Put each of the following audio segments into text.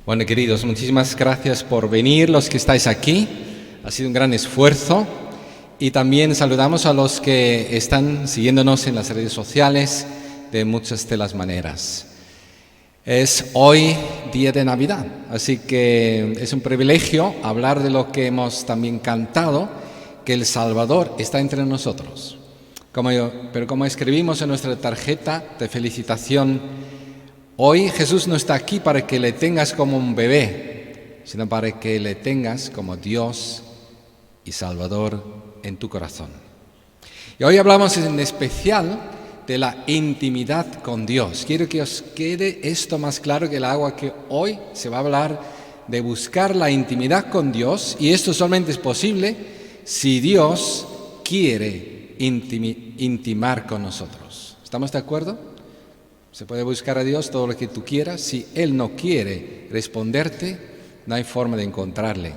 Bueno, queridos, muchísimas gracias por venir, los que estáis aquí. Ha sido un gran esfuerzo. Y también saludamos a los que están siguiéndonos en las redes sociales de muchas de las maneras. Es hoy día de Navidad, así que es un privilegio hablar de lo que hemos también cantado, que el Salvador está entre nosotros. Pero como escribimos en nuestra tarjeta de felicitación, hoy Jesús no está aquí para que le tengas como un bebé, sino para que le tengas como Dios y Salvador en tu corazón. Y hoy hablamos en especial de la intimidad con Dios. Quiero que os quede esto más claro que el agua, que hoy se va a hablar de buscar la intimidad con Dios, y esto solamente es posible si Dios quiere intimar con nosotros. ¿Estamos de acuerdo? Se puede buscar a Dios todo lo que tú quieras. Si Él no quiere responderte, no hay forma de encontrarle.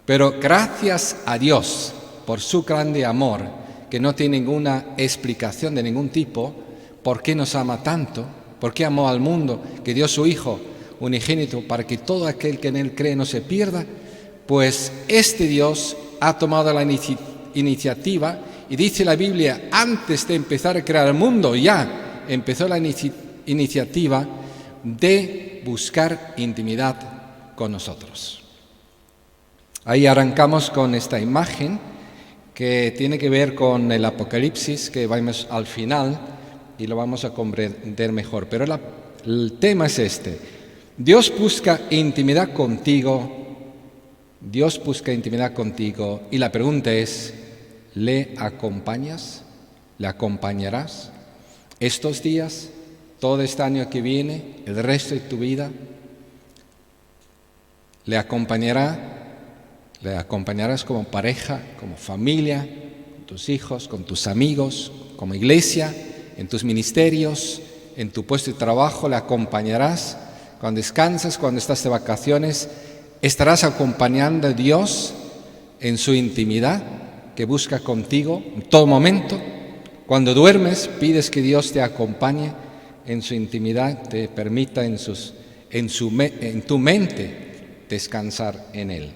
Pero gracias a Dios por su grande amor, que no tiene ninguna explicación de ningún tipo, por qué nos ama tanto, por qué amó al mundo, que dio su Hijo unigénito para que todo aquel que en Él cree no se pierda, pues este Dios ha tomado la iniciativa, y dice la Biblia, antes de empezar a crear el mundo ya empezó la iniciativa de buscar intimidad con nosotros. Ahí arrancamos con esta imagen que tiene que ver con el Apocalipsis, que vamos al final y lo vamos a comprender mejor. Pero el tema es este: Dios busca intimidad contigo, Dios busca intimidad contigo, y la pregunta es, ¿le acompañas? ¿Le acompañarás estos días, todo este año que viene, el resto de tu vida? ¿Le acompañarás como pareja, como familia, con tus hijos, con tus amigos, como iglesia, en tus ministerios, en tu puesto de trabajo? ¿Le acompañarás cuando descansas, cuando estás de vacaciones? ¿Estarás acompañando a Dios en su intimidad que busca contigo en todo momento? Cuando duermes, pides que Dios te acompañe en su intimidad, te permita en tu mente descansar en Él.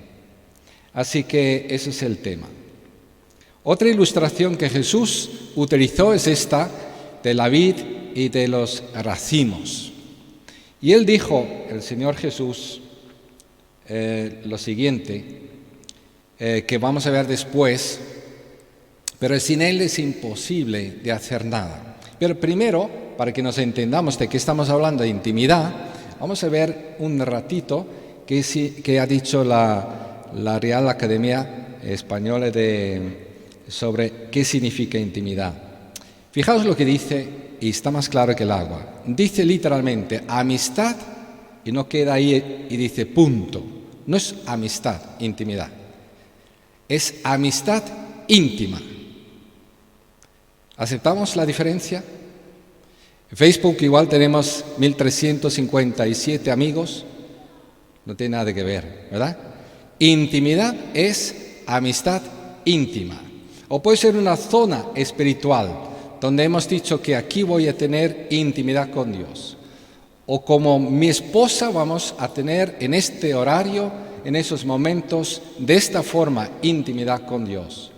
Así que ese es el tema. Otra ilustración que Jesús utilizó es esta de la vid y de los racimos. Y Él dijo, el Señor Jesús, lo siguiente, que vamos a ver después, pero sin Él es imposible de hacer nada. Pero primero, para que nos entendamos de qué estamos hablando de intimidad, vamos a ver un ratito que ha dicho la Real Academia Española sobre qué significa intimidad. Fijaos lo que dice, y está más claro que el agua. Dice literalmente amistad, y no queda ahí y dice punto. No es amistad, intimidad. Es amistad íntima. ¿Aceptamos la diferencia? En Facebook igual tenemos 1357 amigos. No tiene nada que ver, ¿verdad? Intimidad es amistad íntima. O puede ser una zona espiritual donde hemos dicho que aquí voy a tener intimidad con Dios. O como mi esposa vamos a tener en este horario, en esos momentos, de esta forma, intimidad con Dios.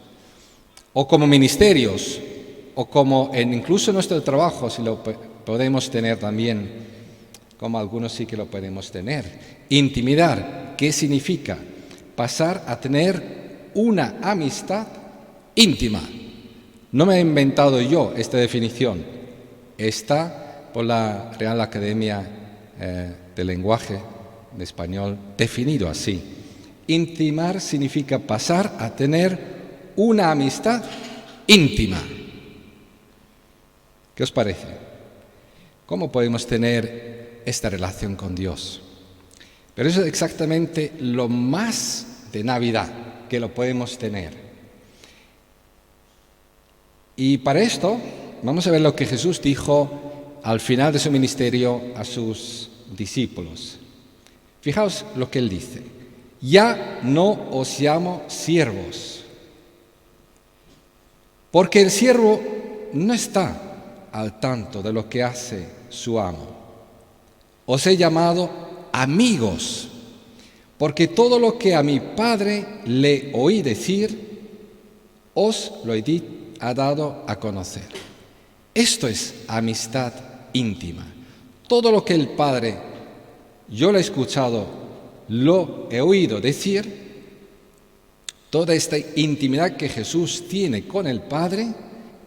O como ministerios, o como incluso en nuestro trabajo, si lo podemos tener también, como algunos sí que lo podemos tener. Intimidad, ¿qué significa? Pasar a tener una amistad íntima. No me he inventado yo esta definición. Está por la Real Academia de Lenguaje de Español definido así. Intimar significa pasar a tener una amistad íntima. ¿Qué os parece? ¿Cómo podemos tener esta relación con Dios? Pero eso es exactamente lo más de Navidad que lo podemos tener. Y para esto vamos a ver lo que Jesús dijo al final de su ministerio a sus discípulos. Fijaos lo que Él dice. Ya no os llamo siervos, porque el siervo no está al tanto de lo que hace su amo. Os he llamado amigos, porque todo lo que a mi Padre le oí decir, os lo he dado a conocer. Esto es amistad íntima. Todo lo que el Padre, yo lo he escuchado, lo he oído decir, toda esta intimidad que Jesús tiene con el Padre,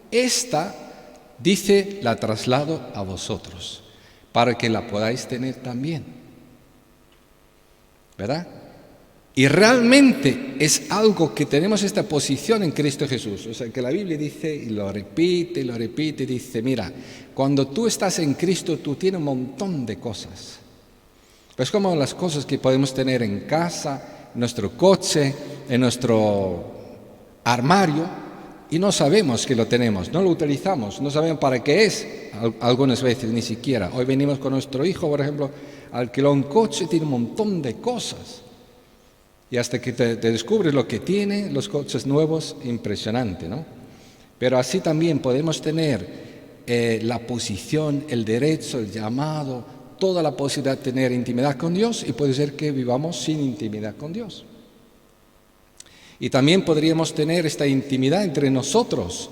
esta, dice, la traslado a vosotros, para que la podáis tener también. ¿Verdad? Y realmente es algo que tenemos esta posición en Cristo Jesús. O sea, que la Biblia dice, y lo repite, dice, mira, cuando tú estás en Cristo, tú tienes un montón de cosas. Pues como las cosas que podemos tener en casa, en nuestro coche, en nuestro armario, y no sabemos que lo tenemos, no lo utilizamos, no sabemos para qué es, algunas veces ni siquiera. Hoy venimos con nuestro hijo, por ejemplo, alquiló un coche, tiene un montón de cosas. Y hasta que te descubres lo que tiene, los coches nuevos, impresionante, ¿no? Pero así también podemos tener la posición, el derecho, el llamado, toda la posibilidad de tener intimidad con Dios, y puede ser que vivamos sin intimidad con Dios. Y también podríamos tener esta intimidad entre nosotros,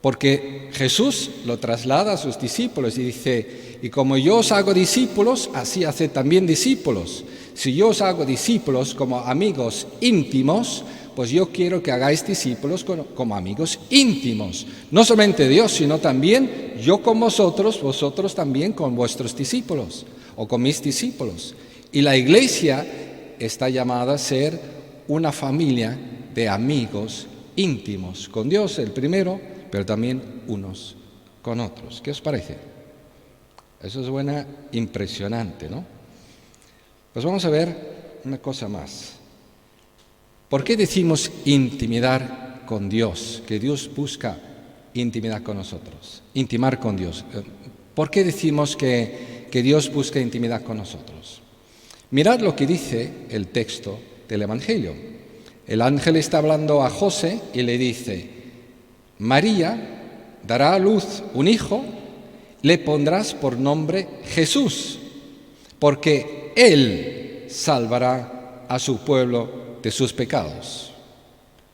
porque Jesús lo traslada a sus discípulos y dice, y como yo os hago discípulos, así haced también discípulos. Si yo os hago discípulos como amigos íntimos, pues yo quiero que hagáis discípulos como amigos íntimos. No solamente Dios, sino también yo con vosotros, vosotros también con vuestros discípulos o con mis discípulos. Y la Iglesia está llamada a ser una familia de amigos íntimos, con Dios el primero, pero también unos con otros. ¿Qué os parece? Eso es buena, impresionante, ¿no? Pues vamos a ver una cosa más. ¿Por qué decimos intimidar con Dios? Que Dios busca intimidad con nosotros, intimar con Dios. ¿Por qué decimos que Dios busca intimidad con nosotros? Mirad lo que dice el texto del Evangelio. El ángel está hablando a José y le dice, María dará a luz un hijo, le pondrás por nombre Jesús, porque Él salvará a su pueblo de sus pecados.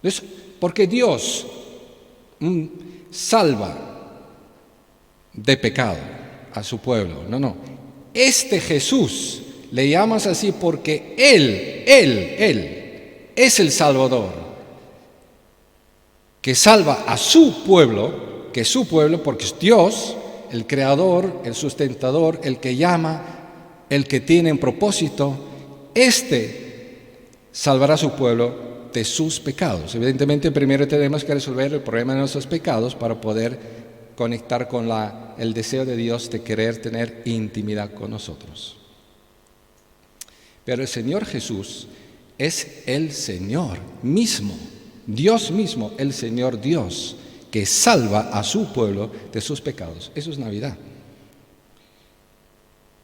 Entonces, porque Dios salva de pecado a su pueblo. No. Este Jesús le llamas así porque Él es el Salvador, que salva a su pueblo, que es su pueblo porque es Dios, el Creador, el sustentador, el que llama, el que tiene un propósito. Salvará a su pueblo de sus pecados. Evidentemente, primero tenemos que resolver el problema de nuestros pecados para poder conectar con el deseo de Dios de querer tener intimidad con nosotros. Pero el Señor Jesús es el Señor mismo, Dios mismo, el Señor Dios, que salva a su pueblo de sus pecados. Eso es Navidad.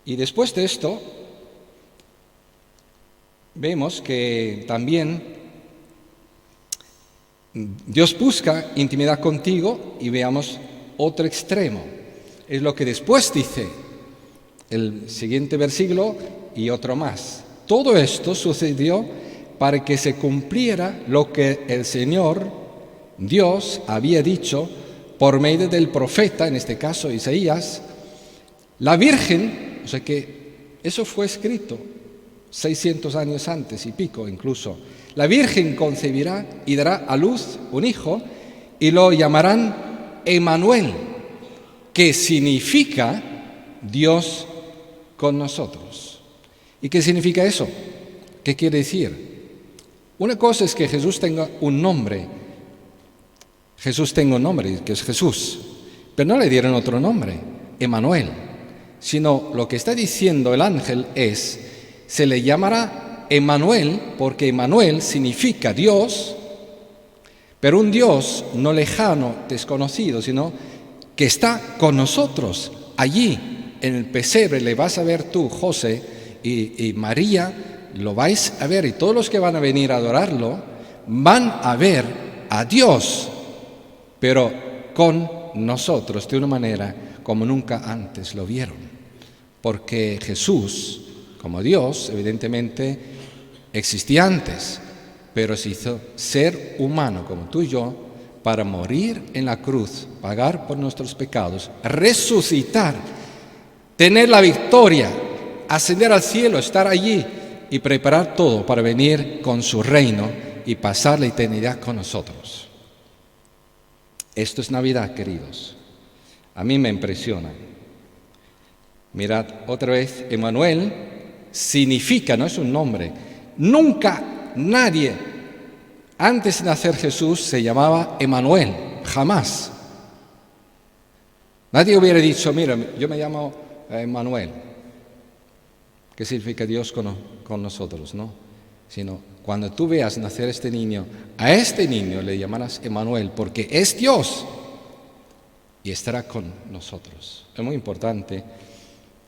Y después de esto, vemos que también Dios busca intimidad contigo, y veamos otro extremo. Es lo que después dice el siguiente versículo y otro más. Todo esto sucedió para que se cumpliera lo que el Señor Dios había dicho por medio del profeta, en este caso Isaías. La Virgen, o sea que eso fue escrito 600 años antes y pico incluso. La Virgen concebirá y dará a luz un hijo y lo llamarán Emmanuel, que significa Dios con nosotros. ¿Y qué significa eso? ¿Qué quiere decir? Una cosa es que Jesús tenga un nombre. Jesús tenga un nombre, que es Jesús, pero no le dieron otro nombre, Emmanuel, sino lo que está diciendo el ángel es, se le llamará Emmanuel porque Emmanuel significa Dios, pero un Dios no lejano, desconocido, sino que está con nosotros. Allí, en el pesebre, le vas a ver tú, José y María, lo vais a ver, y todos los que van a venir a adorarlo van a ver a Dios, pero con nosotros, de una manera como nunca antes lo vieron, porque Jesús como Dios, evidentemente existía antes, pero se hizo ser humano como tú y yo para morir en la cruz, pagar por nuestros pecados, resucitar, tener la victoria, ascender al cielo, estar allí y preparar todo para venir con su reino y pasar la eternidad con nosotros. Esto es Navidad, queridos. A mí me impresiona. Mirad, otra vez, Emmanuel significa, no es un nombre. Nunca nadie antes de nacer Jesús se llamaba Emmanuel, jamás. Nadie hubiera dicho, mira, yo me llamo Emmanuel, que significa Dios con nosotros, ¿no? Sino, cuando tú veas nacer este niño, a este niño le llamarás Emmanuel, porque es Dios y estará con nosotros. Es muy importante.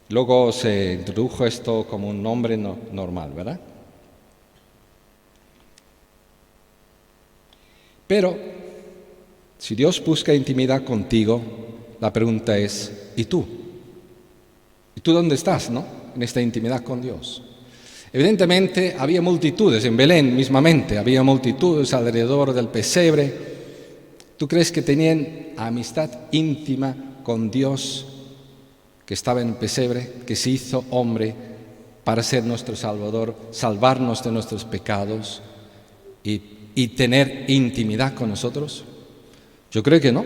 Luego se introdujo esto como un nombre normal, ¿verdad? Pero, si Dios busca intimidad contigo, la pregunta es, ¿y tú? ¿Y tú dónde estás, no? En esta intimidad con Dios. Evidentemente, había multitudes en Belén mismamente, había multitudes alrededor del pesebre. ¿Tú crees que tenían amistad íntima con Dios, que estaba en el pesebre, que se hizo hombre para ser nuestro Salvador, salvarnos de nuestros pecados y tener intimidad con nosotros? Yo creo que no.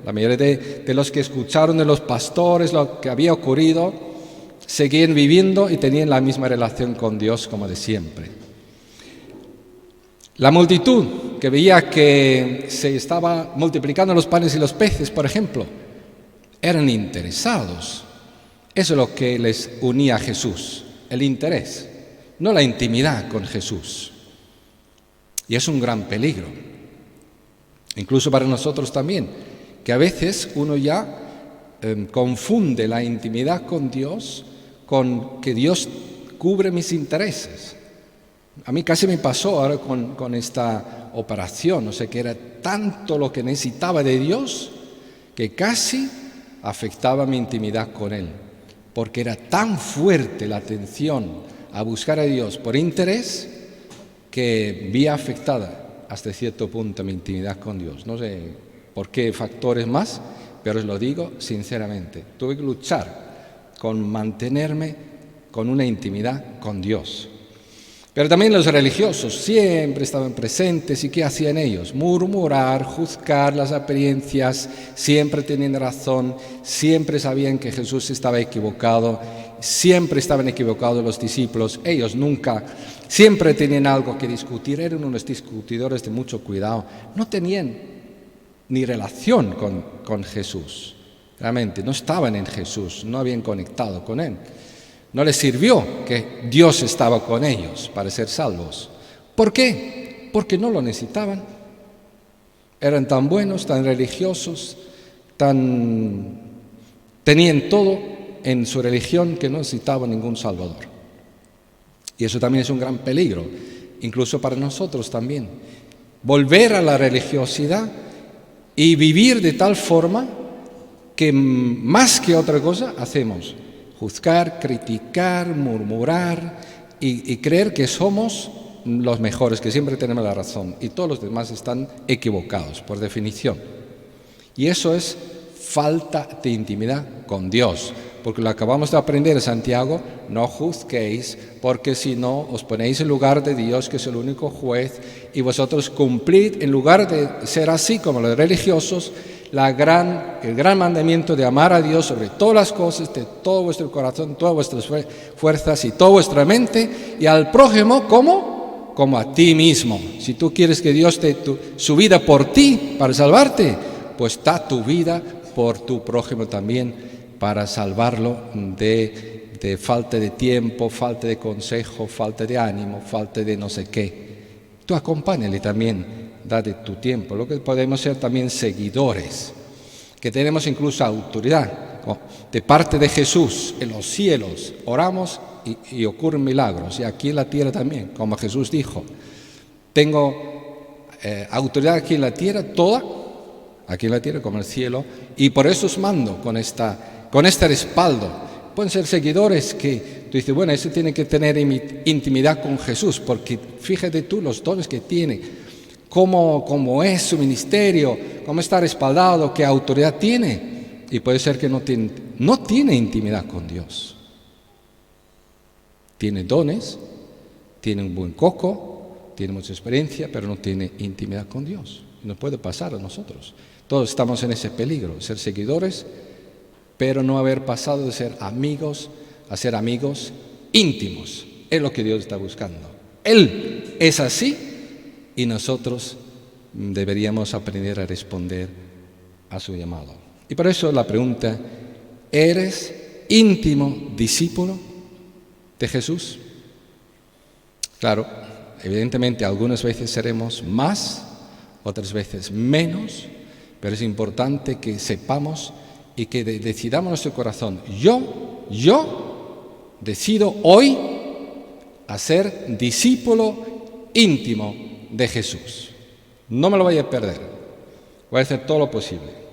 La mayoría de los que escucharon de los pastores lo que había ocurrido, seguían viviendo y tenían la misma relación con Dios como de siempre. La multitud que veía que se estaba multiplicando los panes y los peces, por ejemplo, eran interesados. Eso es lo que les unía a Jesús, el interés, no la intimidad con Jesús. Y es un gran peligro, incluso para nosotros también, que a veces uno ya confunde la intimidad con Dios con que Dios cubre mis intereses. A mí casi me pasó ahora con esta operación, que era tanto lo que necesitaba de Dios que casi afectaba mi intimidad con Él, porque era tan fuerte la atención a buscar a Dios por interés que vi afectada hasta cierto punto mi intimidad con Dios. No sé por qué factores más, pero os lo digo sinceramente. Tuve que luchar con mantenerme con una intimidad con Dios. Pero también los religiosos siempre estaban presentes. ¿Y qué hacían ellos? Murmurar, juzgar las apariencias, siempre tenían razón, siempre sabían que Jesús estaba equivocado, siempre estaban equivocados los discípulos, ellos nunca, siempre tenían algo que discutir, eran unos discutidores de mucho cuidado, no tenían ni relación con Jesús, realmente no estaban en Jesús, no habían conectado con Él. No les sirvió que Dios estaba con ellos para ser salvos. ¿Por qué? Porque no lo necesitaban. Eran tan buenos, tan religiosos, tenían todo en su religión que no necesitaban ningún salvador. Y eso también es un gran peligro, incluso para nosotros también. Volver a la religiosidad y vivir de tal forma que más que otra cosa hacemos juzgar, criticar, murmurar y creer que somos los mejores, que siempre tenemos la razón y todos los demás están equivocados por definición. Y eso es falta de intimidad con Dios, porque lo acabamos de aprender en Santiago: no juzguéis, porque si no os ponéis en lugar de Dios, que es el único juez, y vosotros cumplid, en lugar de ser así como los religiosos, el gran mandamiento de amar a Dios sobre todas las cosas, de todo vuestro corazón, todas vuestras fuerzas y toda vuestra mente, y al prójimo como a ti mismo. Si tú quieres que Dios dé su vida por ti para salvarte, pues da tu vida por tu prójimo también para salvarlo de falta de tiempo, falta de consejo, falta de ánimo, falta de no sé qué. Tú acompáñale también. Da de tu tiempo. Lo que podemos ser también seguidores, que tenemos incluso autoridad de parte de Jesús en los cielos. Oramos y ocurren milagros, y aquí en la tierra también, como Jesús dijo: tengo autoridad aquí en la tierra, toda, aquí en la tierra como en el cielo, y por eso os mando con este respaldo. Pueden ser seguidores que tú dices, bueno, ese tiene que tener intimidad con Jesús, porque fíjate tú los dones que tiene, cómo es su ministerio, cómo está respaldado, qué autoridad tiene. Y puede ser que no tiene intimidad con Dios. Tiene dones, tiene un buen coco, tiene mucha experiencia, pero no tiene intimidad con Dios. Y nos puede pasar a nosotros. Todos estamos en ese peligro, ser seguidores, pero no haber pasado de ser amigos a ser amigos íntimos. Es lo que Dios está buscando. Él es así y nosotros deberíamos aprender a responder a su llamado. Y por eso la pregunta, ¿eres íntimo discípulo de Jesús? Claro, evidentemente algunas veces seremos más, otras veces menos, pero es importante que sepamos y que decidamos en nuestro corazón, yo decido hoy a ser discípulo íntimo de Jesús. No me lo voy a perder, voy a hacer todo lo posible.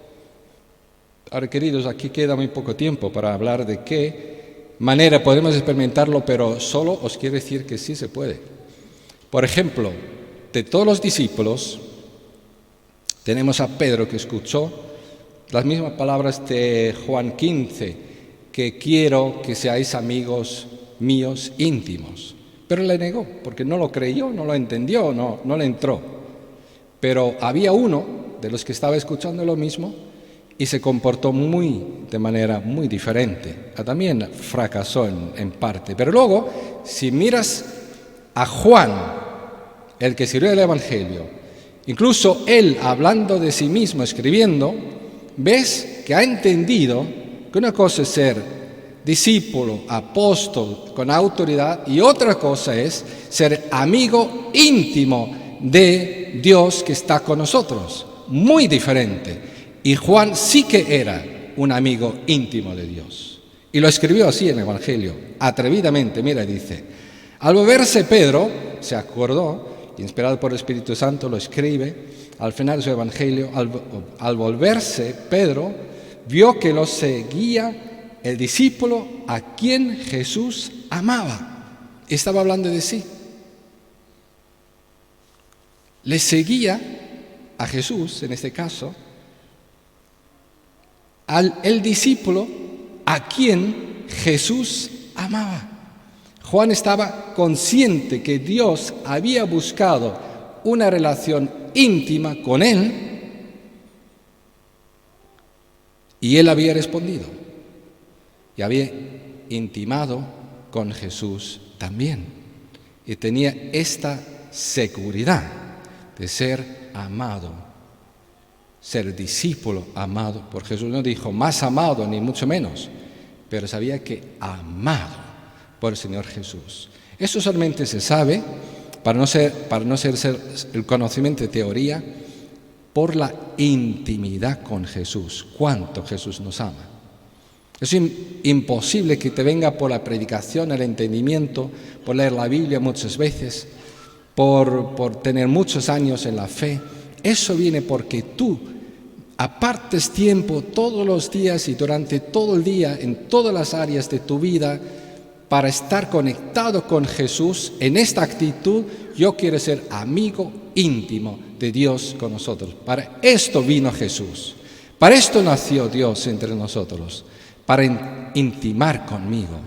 Ahora, queridos, aquí queda muy poco tiempo para hablar de qué manera podemos experimentarlo, pero solo os quiero decir que sí se puede. Por ejemplo, de todos los discípulos, tenemos a Pedro que escuchó las mismas palabras de Juan 15, que quiero que seáis amigos míos íntimos. Pero le negó, porque no lo creyó, no lo entendió, no le entró. Pero había uno de los que estaba escuchando lo mismo y se comportó de manera muy diferente. También fracasó en parte. Pero luego, si miras a Juan, el que escribió el Evangelio, incluso él hablando de sí mismo, escribiendo, ves que ha entendido que una cosa es ser discípulo, apóstol con autoridad y otra cosa es ser amigo íntimo de Dios que está con nosotros. Muy diferente. Y Juan sí que era un amigo íntimo de Dios. Y lo escribió así en el Evangelio, atrevidamente. Mira, dice, al volverse Pedro, se acordó, inspirado por el Espíritu Santo, lo escribe al final de su Evangelio, al volverse Pedro, vio que lo seguía el discípulo a quien Jesús amaba. Estaba hablando de sí. Le seguía a Jesús, en este caso, el discípulo a quien Jesús amaba. Juan estaba consciente que Dios había buscado una relación íntima con él y él había respondido y había intimado con Jesús también y tenía esta seguridad de ser amado, ser discípulo amado por Jesús. No dijo más amado ni mucho menos, pero sabía que amado por el Señor Jesús. Eso solamente se sabe, para no ser el conocimiento de teoría, por la intimidad con Jesús. Cuánto Jesús nos ama. Es imposible que te venga por la predicación, el entendimiento, por leer la Biblia muchas veces, por tener muchos años en la fe. Eso viene porque tú apartes tiempo todos los días y durante todo el día en todas las áreas de tu vida para estar conectado con Jesús. En esta actitud yo quiero ser amigo íntimo de Dios con nosotros. Para esto vino Jesús. Para esto nació Dios entre nosotros. Para intimar conmigo.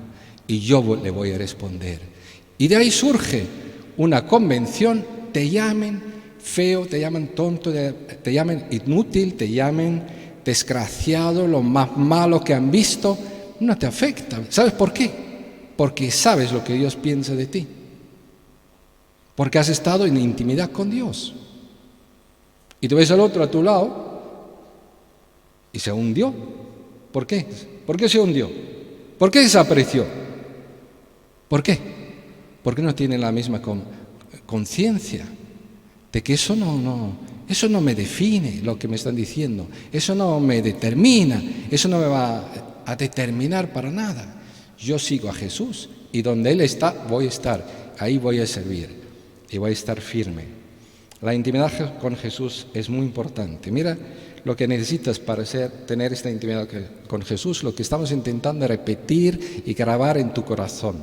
Y yo le voy a responder. Y de ahí surge una convención. Te llamen feo, te llaman tonto, te llaman inútil, te llaman desgraciado, lo más malo que han visto. No te afecta. ¿Sabes por qué? Porque sabes lo que Dios piensa de ti. Porque has estado en intimidad con Dios. Y tú ves al otro a tu lado y se hundió. ¿Por qué? ¿Por qué se hundió? ¿Por qué desapareció? ¿Por qué? Porque no tiene la misma conciencia de que eso no me define lo que me están diciendo. Eso no me determina. Eso no me va a determinar para nada. Yo sigo a Jesús y donde Él está, voy a estar. Ahí voy a servir y voy a estar firme. La intimidad con Jesús es muy importante. Mira lo que necesitas para tener esta intimidad con Jesús, lo que estamos intentando repetir y grabar en tu corazón.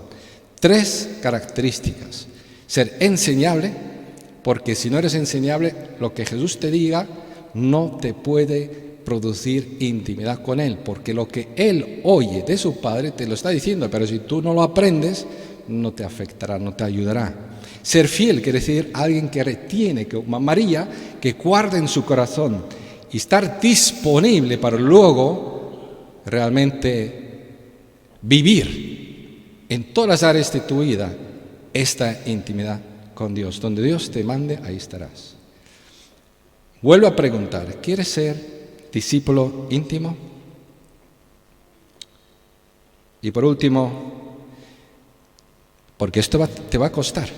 3 características. Ser enseñable, porque si no eres enseñable, lo que Jesús te diga no te puede producir intimidad con Él, porque lo que Él oye de su Padre te lo está diciendo, pero si tú no lo aprendes, no te afectará, no te ayudará. Ser fiel quiere decir alguien que retiene, como María, que guarda en su corazón y estar disponible para luego realmente vivir en todas las áreas de tu vida esta intimidad con Dios. Donde Dios te mande, ahí estarás. Vuelvo a preguntar, ¿quieres ser discípulo íntimo? Y por último, porque esto te va a costar,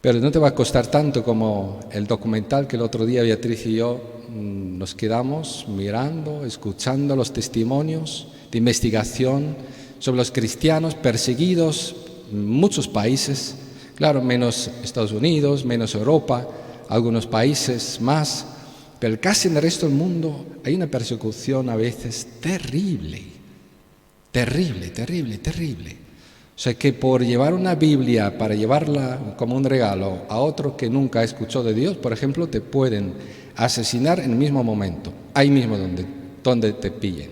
pero no te va a costar tanto como el documental que el otro día Beatriz y yo nos quedamos mirando, escuchando los testimonios de investigación sobre los cristianos perseguidos en muchos países, claro, menos Estados Unidos, menos Europa, algunos países más, pero casi en el resto del mundo hay una persecución a veces terrible, terrible, terrible, terrible. O sea que por llevar una Biblia, para llevarla como un regalo a otro que nunca escuchó de Dios, por ejemplo, te pueden asesinar en el mismo momento, ahí mismo donde te pillen,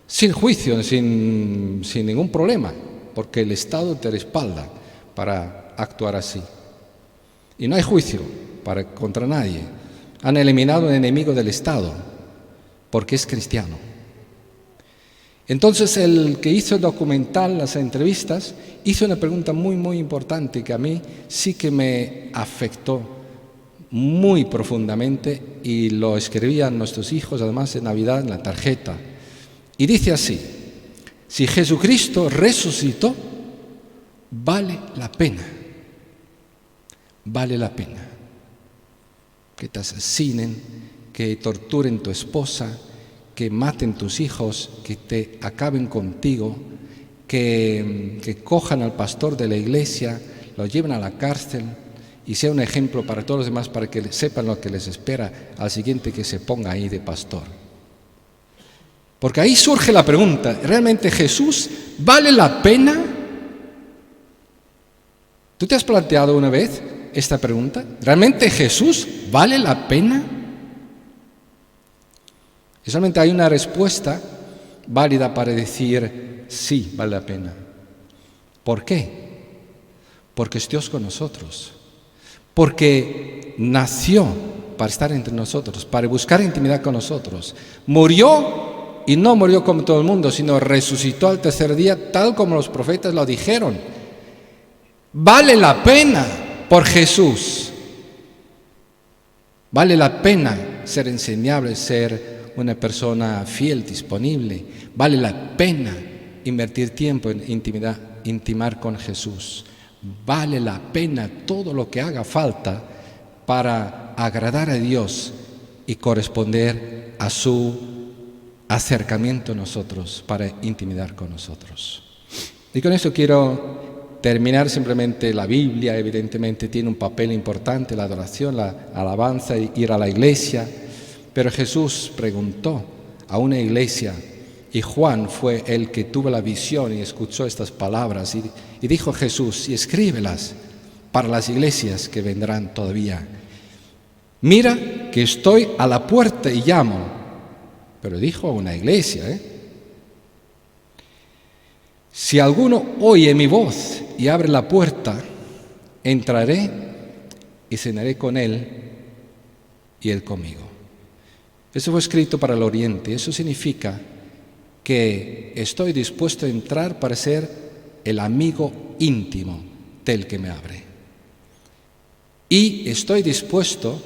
sin juicio, sin ningún problema, porque el Estado te respalda para actuar así. Y no hay juicio contra nadie. Han eliminado un enemigo del Estado, porque es cristiano. Entonces el que hizo el documental, las entrevistas, hizo una pregunta muy, muy importante que a mí sí que me afectó muy profundamente y lo escribían nuestros hijos además en Navidad en la tarjeta. Y dice así: si Jesucristo resucitó, vale la pena que te asesinen, que torturen tu esposa, que maten tus hijos, que te acaben contigo, que cojan al pastor de la iglesia, lo lleven a la cárcel y sea un ejemplo para todos los demás, para que sepan lo que les espera al siguiente que se ponga ahí de pastor. Porque ahí surge la pregunta, ¿realmente Jesús vale la pena? ¿Tú te has planteado una vez esta pregunta? ¿Realmente Jesús vale la pena? Y solamente hay una respuesta válida para decir sí, vale la pena. ¿Por qué? Porque es Dios con nosotros. Porque nació para estar entre nosotros, para buscar intimidad con nosotros. Murió y no murió como todo el mundo, sino resucitó al tercer día, tal como los profetas lo dijeron. Vale la pena por Jesús. Vale la pena ser enseñable, ser una persona fiel, disponible. Vale la pena invertir tiempo en intimar con Jesús. Vale la pena todo lo que haga falta para agradar a Dios y corresponder a su acercamiento a nosotros, para intimidar con nosotros. Y con eso quiero terminar. Simplemente la Biblia evidentemente tiene un papel importante, la adoración, la alabanza, ir a la iglesia. Pero Jesús preguntó a una iglesia y Juan fue el que tuvo la visión y escuchó estas palabras y dijo Jesús, y escríbelas para las iglesias que vendrán todavía. Mira que estoy a la puerta y llamo. Pero dijo a una iglesia, Si alguno oye mi voz y abre la puerta, entraré y cenaré con él y él conmigo. Eso fue escrito para el Oriente. Eso significa que estoy dispuesto a entrar para ser el amigo íntimo del que me abre. Y estoy dispuesto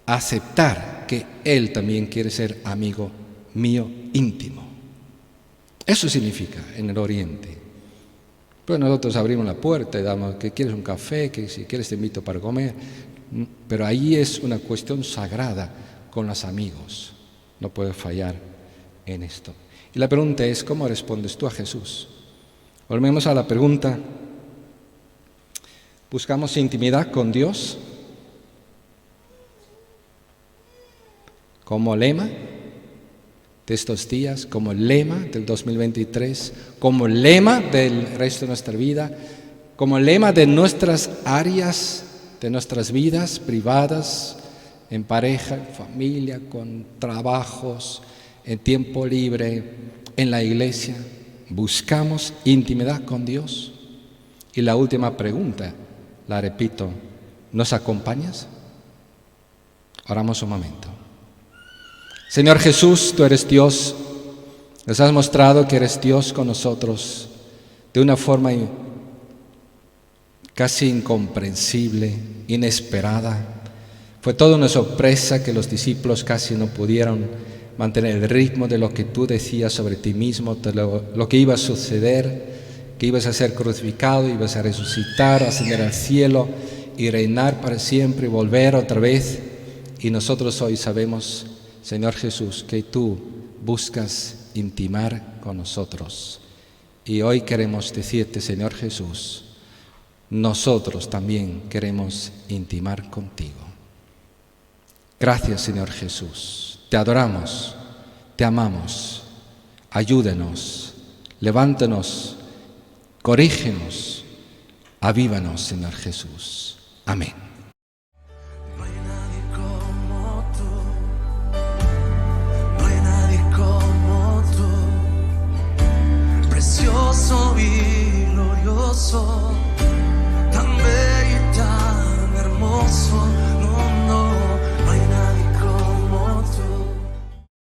a aceptar que Él también quiere ser amigo mío íntimo. Eso significa en el Oriente. Pues nosotros abrimos la puerta y damos que quieres un café, que si quieres te invito para comer. Pero ahí es una cuestión sagrada con los amigos. No puedes fallar en esto. Y la pregunta es, ¿cómo respondes tú a Jesús? Volvemos a la pregunta. ¿Buscamos intimidad con Dios? como lema de estos días, como lema del 2023, como lema del resto de nuestra vida, como lema de nuestras áreas, de nuestras vidas privadas, en pareja, en familia, con trabajos, en tiempo libre, en la iglesia. Buscamos intimidad con Dios. Y la última pregunta, la repito, ¿nos acompañas? Oramos un momento. Señor Jesús, tú eres Dios. Nos has mostrado que eres Dios con nosotros de una forma casi incomprensible, inesperada. Fue toda una sorpresa que los discípulos casi no pudieron mantener el ritmo de lo que tú decías sobre ti mismo, de lo que iba a suceder, que ibas a ser crucificado, ibas a resucitar, ascender al cielo y reinar para siempre y volver otra vez. Y nosotros hoy sabemos, Señor Jesús, que tú buscas intimar con nosotros. Y hoy queremos decirte, Señor Jesús, nosotros también queremos intimar contigo. Gracias, Señor Jesús. Te adoramos, te amamos. Ayúdanos, levántanos, corrígenos, avívanos, Señor Jesús. Amén. No hay nadie como tú, no hay nadie como tú, precioso y glorioso, tan bello y tan hermoso.